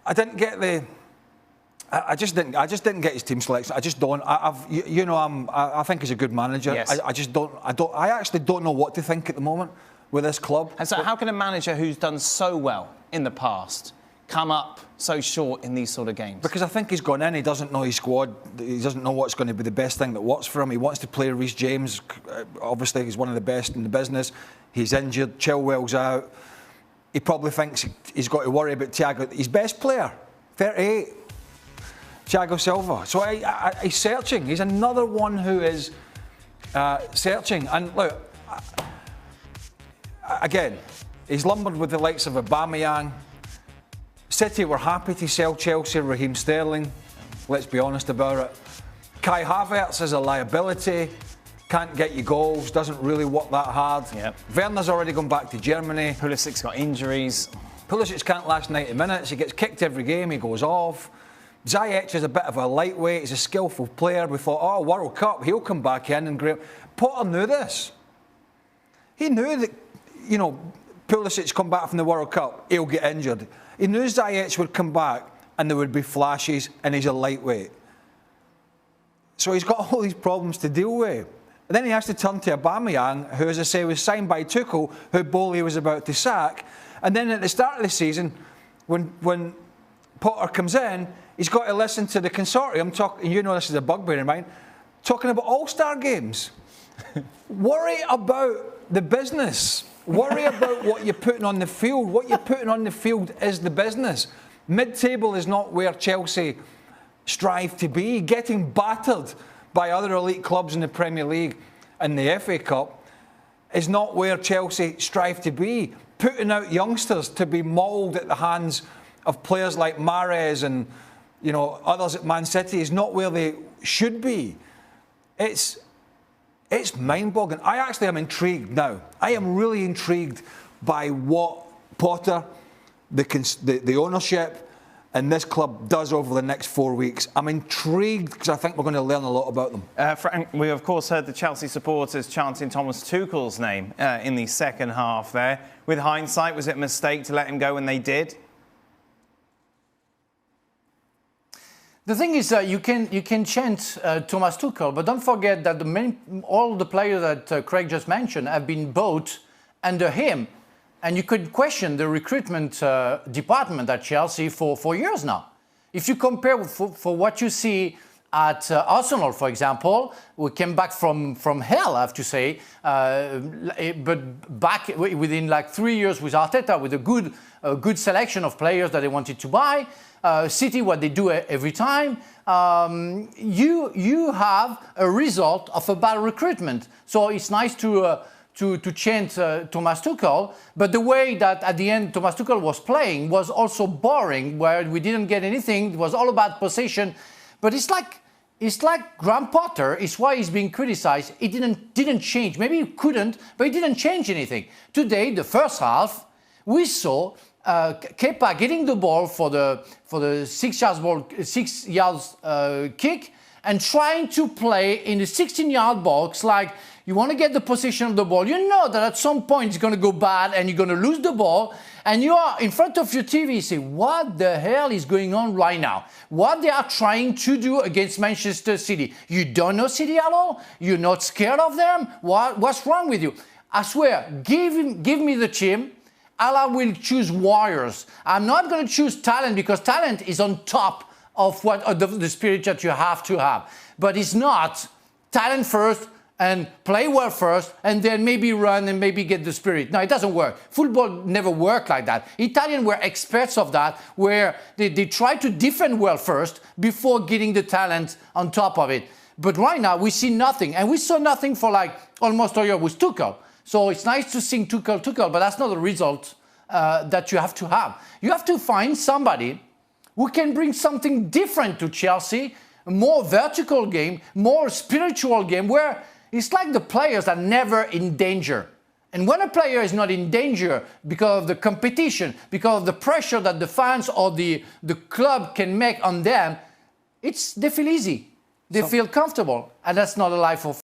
I didn't get the. I just didn't get his team selection. I just don't. I think he's a good manager. Yes. I actually don't know what to think at the moment with this club. And so, how can a manager who's done so well in the past come up so short in these sort of games? Because I think he's gone in. He doesn't know his squad. He doesn't know what's going to be the best thing that works for him. He wants to play Reece James. Obviously, he's one of the best in the business. He's injured. Chilwell's out. He probably thinks he's got to worry about Thiago. His best player, 38. Thiago Silva. So he's searching. He's another one who is searching. And look, again, he's lumbered with the likes of Aubameyang. City were happy to sell Chelsea, Raheem Sterling. Let's be honest about it. Kai Havertz is a liability. Can't get you goals. Doesn't really work that hard. Yep. Werner's already gone back to Germany. Pulisic's got injuries. Pulisic can't last 90 minutes. He gets kicked every game. He goes off. Ziyech is a bit of a lightweight. He's a skillful player. We thought, oh, World Cup, he'll come back in and great. Potter knew this. He knew that, Pulisic's come back from the World Cup, he'll get injured. He knew Ziyech would come back and there would be flashes and he's a lightweight. So he's got all these problems to deal with. And then he has to turn to Aubameyang, who, as I say, was signed by Tuchel, who Burley was about to sack. And then at the start of the season, when Potter comes in, he's got to listen to the consortium talking, this is a bugbear of mine, talking about all-star games. Worry about the business. Worry about what you're putting on the field. What you're putting on the field is the business. Mid-table is not where Chelsea strive to be. Getting battered by other elite clubs in the Premier League and the FA Cup is not where Chelsea strive to be. Putting out youngsters to be mauled at the hands of players like Mahrez and others at Man City is not where they should be. It's mind-boggling. I actually am intrigued now. I am really intrigued by what Potter, the ownership, and this club does over the next 4 weeks. I'm intrigued because I think we're going to learn a lot about them. Frank, we of course heard the Chelsea supporters chanting Thomas Tuchel's name in the second half there. With hindsight, was it a mistake to let him go when they did? The thing is, you can chant Thomas Tuchel, but don't forget that all the players that Craig just mentioned have been bought under him. And you could question the recruitment department at Chelsea for years now. If you compare for what you see at Arsenal, for example, we came back from hell, I have to say, but back within like 3 years with Arteta, with a good selection of players that they wanted to buy. City, what they do every time, you have a result of a bad recruitment. So it's nice to chant Thomas Tuchel, but the way that at the end Thomas Tuchel was playing was also boring, where we didn't get anything. It was all about possession. But it's like Graham Potter. It's why he's being criticized. It didn't change. Maybe he couldn't, but it didn't change anything. Today, the first half, we saw Kepa getting the ball for the 6 yards kick and trying to play in the 16-yard box like you want to get the possession of the ball. You know that at some point it's going to go bad and you're going to lose the ball. And you are in front of your TV, you say, what the hell is going on right now? What they are trying to do against Manchester City? You don't know City at all? You're not scared of them? What's wrong with you? I swear, give me the team. I will choose warriors. I'm not going to choose talent because talent is on top of the spirit that you have to have. But it's not talent first and play well first and then maybe run and maybe get the spirit. No, it doesn't work. Football never worked like that. Italians were experts of that, where they try to defend well first before getting the talent on top of it. But right now we see nothing. And we saw nothing for like almost a year with Tuchel. So it's nice to sing Tuchel, but that's not the result that you have to have. You have to find somebody who can bring something different to Chelsea, a more vertical game, more spiritual game, where it's like the players are never in danger. And when a player is not in danger because of the competition, because of the pressure that the fans or the club can make on them, they feel easy. They feel comfortable. And that's not a life of